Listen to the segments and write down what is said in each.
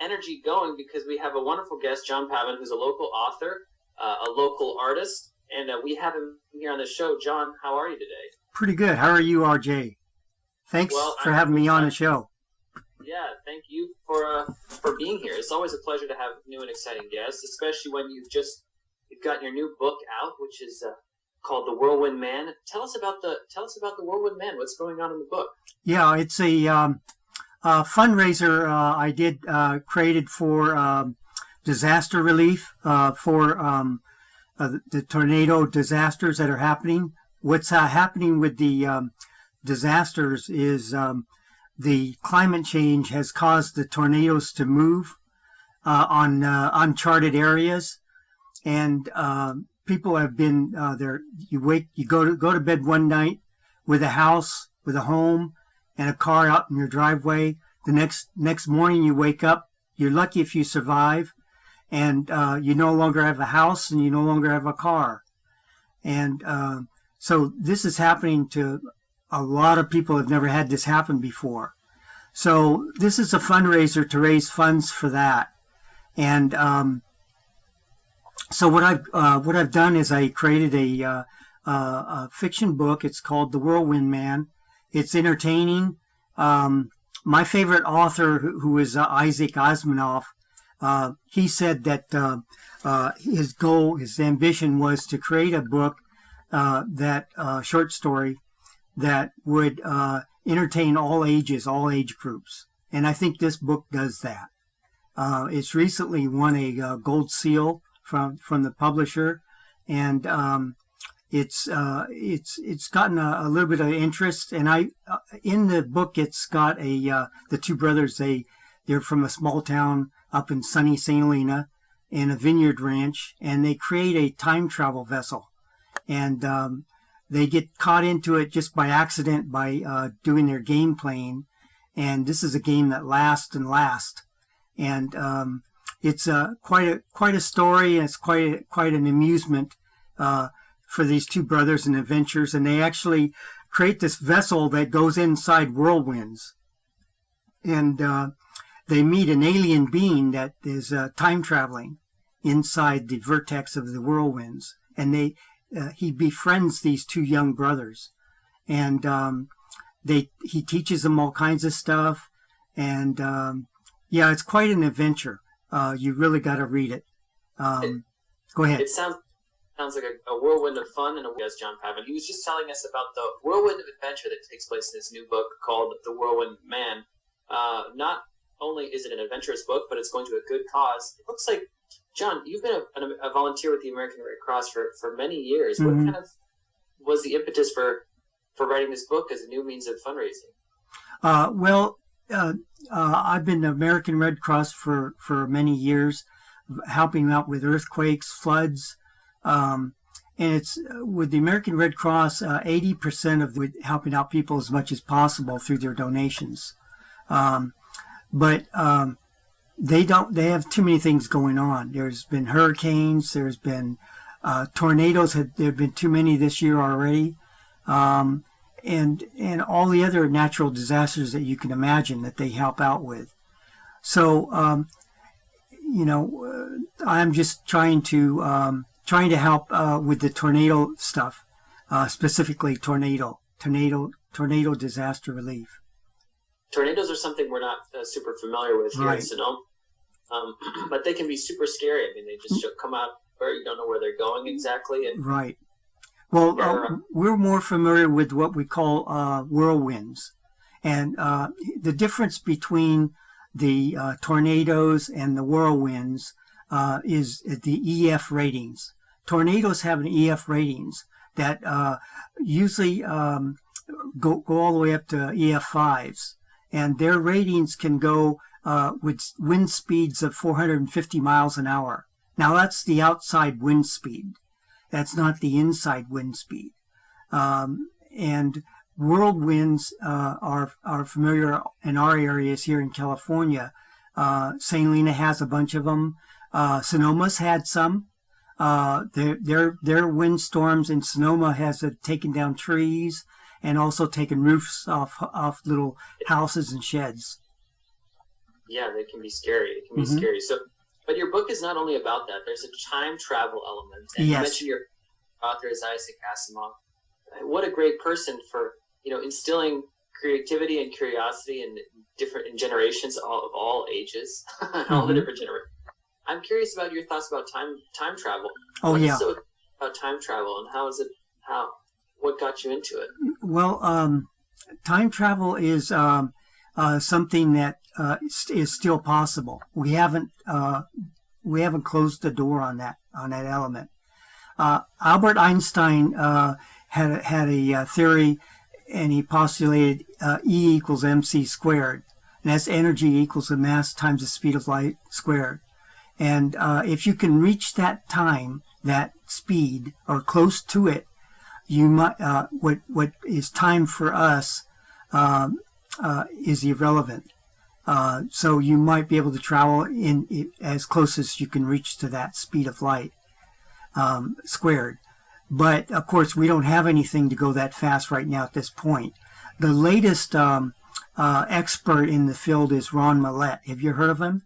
energy going because we have a wonderful guest, John Pavon, who's a local author, a local artist, and we have him here on the show. John, how are you today? Pretty good. How are you, RJ? Thanks for having me on the show. Yeah, thank you for being here. It's always a pleasure to have new and exciting guests, especially when you've gotten your new book out, which is called The Whirlwind Man. Tell us about the Whirlwind Man. What's going on in the book? Yeah, it's a fundraiser I did created for disaster relief for the tornado disasters that are happening. What's happening with the disasters is the climate change has caused the tornadoes to move on uncharted areas, and people have been there. You go to bed one night with a house, with a home, and a car out in your driveway. The next morning you wake up. You're lucky if you survive, and you no longer have a house and you no longer have a car, and so this is happening to a lot of people who have never had this happen before. So this is a fundraiser to raise funds for that. And so what I've done is I created a fiction book. It's called The Whirlwind Man. It's entertaining. My favorite author, who is Isaac Asimov, he said that his goal, his ambition was to create a book, short story that would entertain all ages, all age groups. And I think this book does that. It's recently won a gold seal from the publisher, and it's gotten a little bit of interest. And in the book, it's got the two brothers. They're from a small town up in sunny St. Helena, in a vineyard ranch, and they create a time travel vessel. And they get caught into it just by accident by doing their game playing. And this is a game that lasts and lasts. And it's quite a story, and it's quite an amusement for these two brothers and adventures. And they actually create this vessel that goes inside whirlwinds. And they meet an alien being that is time traveling inside the vertex of the whirlwinds. And he befriends these two young brothers, and he teaches them all kinds of stuff, and it's quite an adventure. You really got to read it. Go ahead. It sounds like a whirlwind of fun, and as John Pavon, he was just telling us about the whirlwind of adventure that takes place in this new book called The Whirlwind Man. Not only is it an adventurous book, but it's going to a good cause. It looks like, John, you've been a volunteer with the American Red Cross for many years. Mm-hmm. What kind of was the impetus for writing this book as a new means of fundraising? I've been the American Red Cross for many years, helping out with earthquakes, floods, and it's with the American Red Cross, 80% of helping out people as much as possible through their donations. They have too many things going on. There's been hurricanes, there's been tornadoes, there have been too many this year already, and all the other natural disasters that you can imagine that they help out with. So, I'm just trying to help with the tornado stuff, specifically tornado disaster relief. Tornadoes are something we're not super familiar with here in Sonoma. But they can be super scary. I mean, they just come out where you don't know where they're going exactly. And right. Well, we're more familiar with what we call whirlwinds. And the difference between the tornadoes and the whirlwinds is the EF ratings. Tornadoes have an EF ratings that usually go all the way up to EF5s. And their ratings can go with wind speeds of 450 miles an hour. Now, that's the outside wind speed. That's not the inside wind speed. And whirlwinds are familiar in our areas here in California. St. Helena has a bunch of them. Sonoma's had some. Their windstorms in Sonoma has taken down trees and also taken roofs off little houses and sheds. Yeah, they can be scary. It can be scary. So, but your book is not only about that. There's a time travel element. And you mentioned your author is Isaac Asimov. What a great person for, instilling creativity and curiosity in generations of all ages, all the different generations. I'm curious about your thoughts about time travel. What is so about time travel, and what got you into it? Well, time travel is something that is still possible. We haven't closed the door on that element. Albert Einstein had a theory, and he postulated E equals mc squared, and that's energy equals the mass times the speed of light squared. And if you can reach that speed, or close to it, you might. What is time for us is irrelevant. So you might be able to travel in as close as you can reach to that speed of light squared. But of course, we don't have anything to go that fast right now at this point. The latest expert in the field is Ron Millett. Have you heard of him?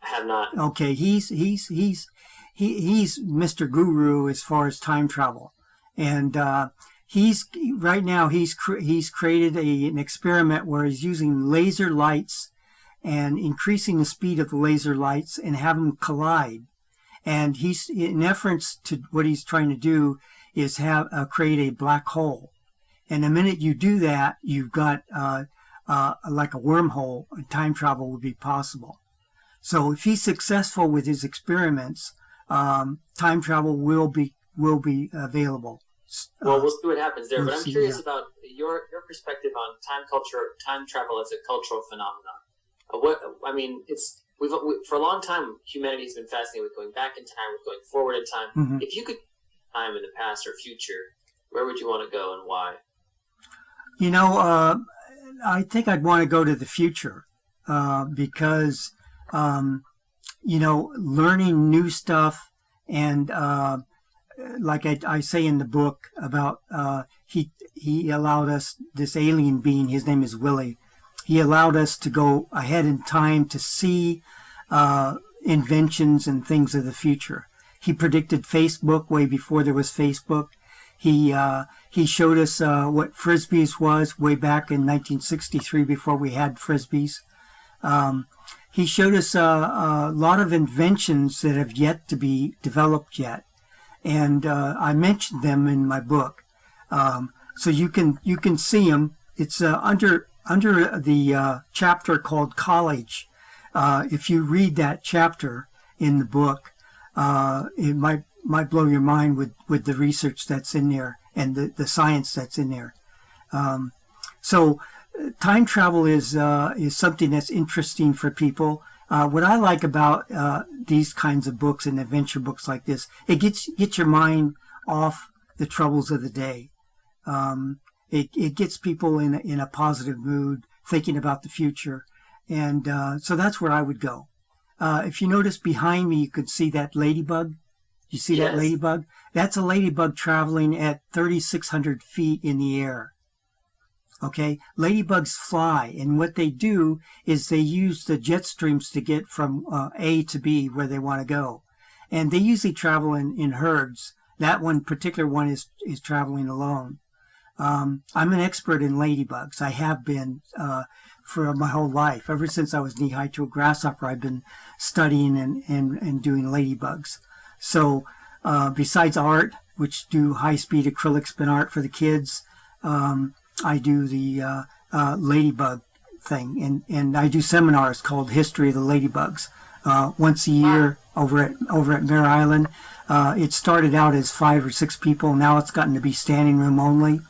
I have not. Okay, he's Mr. Guru as far as time travel, and he's created an experiment where he's using laser lights and increasing the speed of the laser lights and have them collide. And he's, in reference to what he's trying to do, is create a black hole. And the minute you do that, you've got like a wormhole, and time travel would be possible. So if he's successful with his experiments, time travel will be available. Well, we'll see what happens there. But I'm curious about your perspective on time travel as a cultural phenomenon. For a long time, humanity has been fascinated with going back in time, with going forward in time. Mm-hmm. If you could time in the past or future, where would you want to go and why? I think I'd want to go to the future because, learning new stuff and like I say in the book about he allowed us, this alien being, his name is Willie, he allowed us to go ahead in time to see inventions and things of the future. He predicted Facebook way before there was Facebook. He showed us what Frisbees was way back in 1963 before we had Frisbees. He showed us a lot of inventions that have yet to be developed yet. And I mentioned them in my book, so you can see them. It's under the chapter called College. If you read that chapter in the book, it might blow your mind with the research that's in there and the science that's in there. So time travel is something that's interesting for people. What I like about these kinds of books and adventure books like this, it gets your mind off the troubles of the day. It gets people in a positive mood, thinking about the future, and so that's where I would go. If you notice behind me, you could see that ladybug. You see that ladybug? That's a ladybug traveling at 3,600 feet in the air. Okay, ladybugs fly, and what they do is they use the jet streams to get from A to B where they want to go, and they usually travel in herds. That particular one is traveling alone. I'm an expert in ladybugs. I have been for my whole life. Ever since I was knee-high to a grasshopper, I've been studying and doing ladybugs. So besides art, which do high-speed acrylic spin art for the kids, I do the ladybug thing, and I do seminars called History of the Ladybugs once a year over at Mare Island. It started out as 5 or 6 people. Now it's gotten to be standing room only.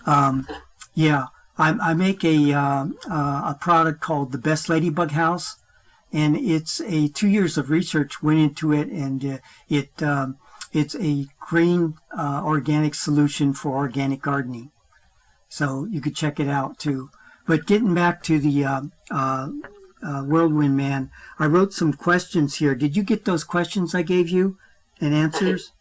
I make a product called the Best Ladybug House, and it's 2 years of research went into it, and it's a green organic solution for organic gardening. So you could check it out too. But getting back to the Whirlwind Man, I wrote some questions here. Did you get those questions I gave you and answers?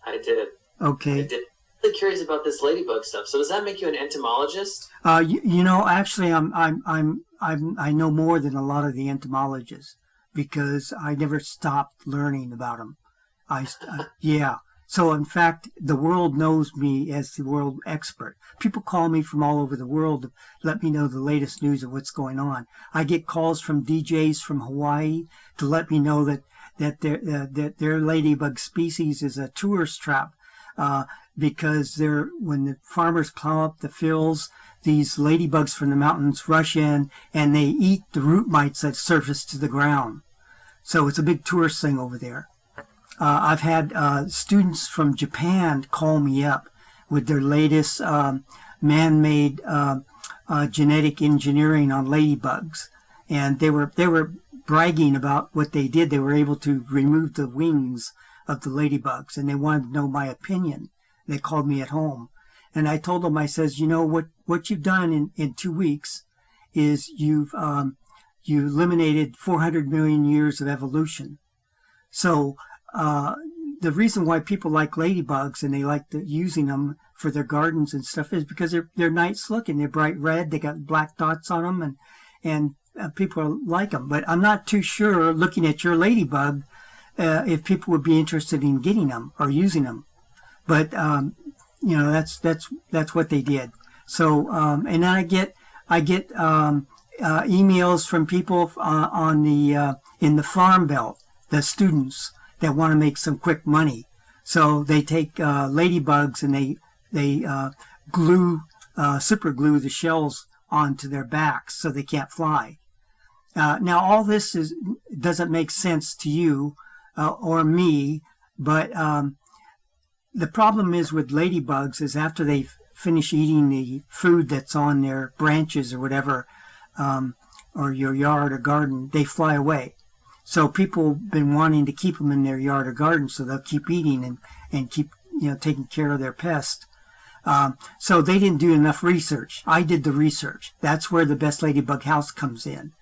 I did. Okay. I did. really curious about this ladybug stuff. So does that make you an entomologist? Actually, I know more than a lot of the entomologists because I never stopped learning about them. Yeah. So in fact, the world knows me as the world expert. People call me from all over the world to let me know the latest news of what's going on. I get calls from DJs from Hawaii to let me know that their ladybug species is a tourist trap. Because when the farmers plow up the fields, these ladybugs from the mountains rush in and they eat the root mites that surface to the ground. So it's a big tourist thing over there. I've had students from Japan call me up with their latest man-made genetic engineering on ladybugs, and they were bragging about what they did. They were able to remove the wings of the ladybugs, and they wanted to know my opinion. They called me at home, and I told them, I says, what you've done in 2 weeks is you eliminated 400 million years of evolution. So the reason why people like ladybugs and they like using them for their gardens and stuff is because they're nice looking. They're bright red. They got black dots on them, and people like them. But I'm not too sure, looking at your ladybug, if people would be interested in getting them or using them. But that's what they did. So and then I get emails from people on in the farm belt, the students that want to make some quick money. So they take ladybugs and they super glue the shells onto their backs so they can't fly. Now all this doesn't make sense to you or me, but the problem is with ladybugs is after they finish eating the food that's on their branches or whatever, or your yard or garden, they fly away. So people have been wanting to keep them in their yard or garden, so they'll keep eating and keep taking care of their pests. So they didn't do enough research. I did the research. That's where the best ladybug house comes in.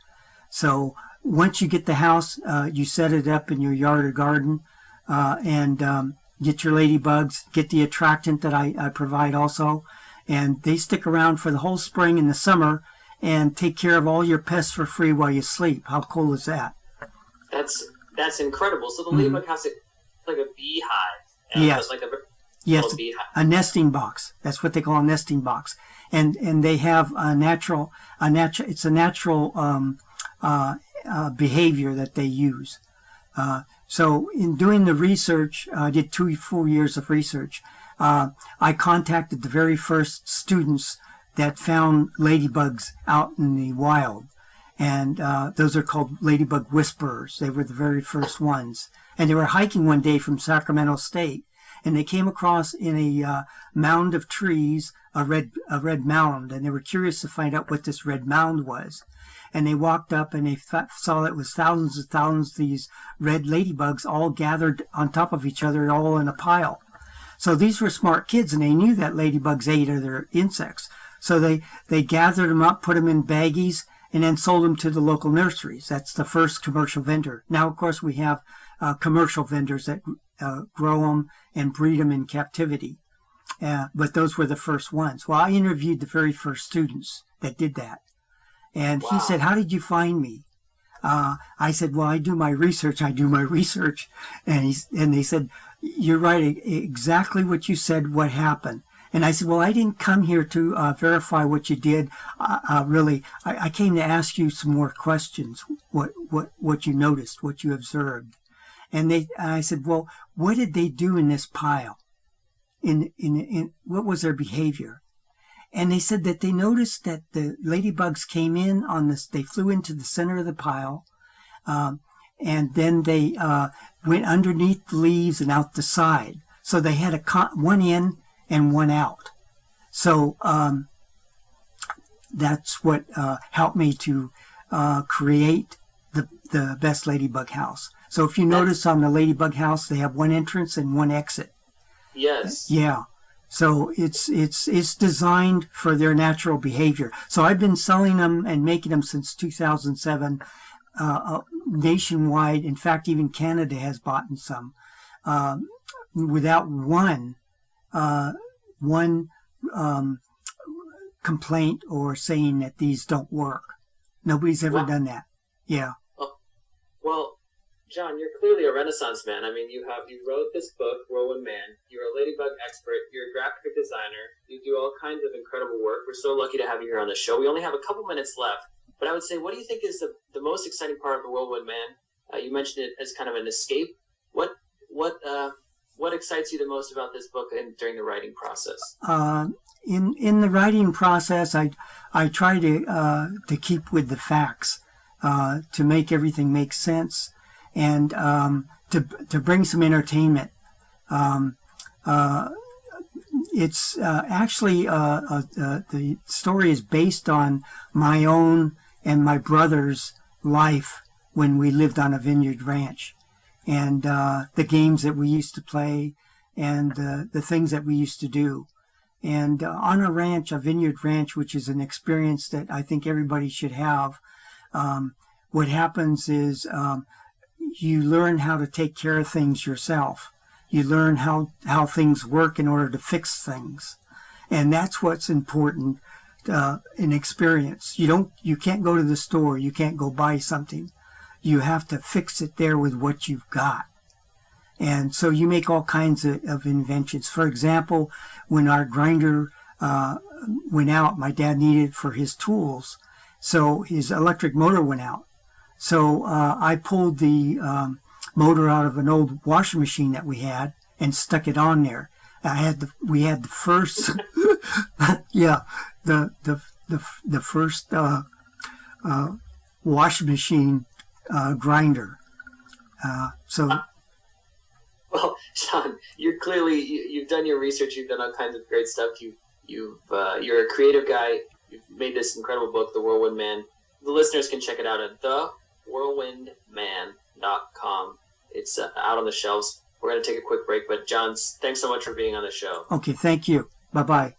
So once you get the house, you set it up in your yard or garden, and get your ladybugs, get the attractant that I provide also, and they stick around for the whole spring and the summer and take care of all your pests for free while you sleep. How cool is that? That's incredible. So the ladybug house is like a beehive. Yes. Like a beehive. A nesting box. That's what they call a nesting box. And they have it's a natural behavior that they use. So in doing the research, I did 2 full years of research. I contacted the very first students that found ladybugs out in the wild. And those are called ladybug whisperers. They were the very first ones. And they were hiking one day from Sacramento State. And they came across in a mound of trees a red mound. And they were curious to find out what this red mound was. And they walked up and they saw that it was thousands and thousands of these red ladybugs all gathered on top of each other, all in a pile. So these were smart kids, and they knew that ladybugs ate other insects. So they gathered them up, put them in baggies, and then sold them to the local nurseries. That's the first commercial vendor. Now, of course, we have commercial vendors that grow them and breed them in captivity. But those were the first ones. Well, I interviewed the very first students that did that. And He said, how did you find me? I said, well, I do my research. And they said, you're right, exactly what you said, what happened. And I said, well, I didn't come here to verify what you did. Really, I came to ask you some more questions, what you noticed, what you observed. And I said, well, what did they do in this pile? What was their behavior? And they said that they noticed that the ladybugs came in they flew into the center of the pile, and then they went underneath the leaves and out the side. So they had one in and one out. So that's what helped me to create the best ladybug house. So if you notice on the ladybug house, they have one entrance and one exit. Yes. Yeah. So it's designed for their natural behavior. So I've been selling them and making them since 2007 nationwide. In fact, even Canada has bought some. Without one one complaint or saying that these don't work. Nobody's ever done that. Yeah. Oh, well, John, you're clearly a Renaissance man. I mean, you wrote this book, Whirlwind Man. You're a ladybug expert. You're a graphic designer. You do all kinds of incredible work. We're so lucky to have you here on the show. We only have a couple minutes left, but I would say, what do you think is the most exciting part of the Whirlwind Man? You mentioned it as kind of an escape. What excites you the most about this book and during the writing process? In the writing process, I try to keep with the facts, to make everything make sense, and to bring some entertainment. It's actually the story is based on my own and my brother's life when we lived on a vineyard ranch, and the games that we used to play, and the things that we used to do. And on a ranch, a vineyard ranch, which is an experience that I think everybody should have, what happens is you learn how to take care of things yourself. You learn how things work in order to fix things. And that's what's important in experience. You can't go to the store. You can't go buy something. You have to fix it there with what you've got. And so you make all kinds of inventions. For example, when our grinder went out, my dad needed it for his tools. So his electric motor went out. So I pulled the motor out of an old washing machine that we had and stuck it on there. We had the first, yeah, the first washing machine grinder. Well, John, you've done your research. You've done all kinds of great stuff. You're a creative guy. You've made this incredible book, The Whirlwind Man. The listeners can check it out at thewhirlwindman.com. It's out on the shelves. We're going to take a quick break, but John, thanks so much for being on the show. Okay, thank you. Bye-bye.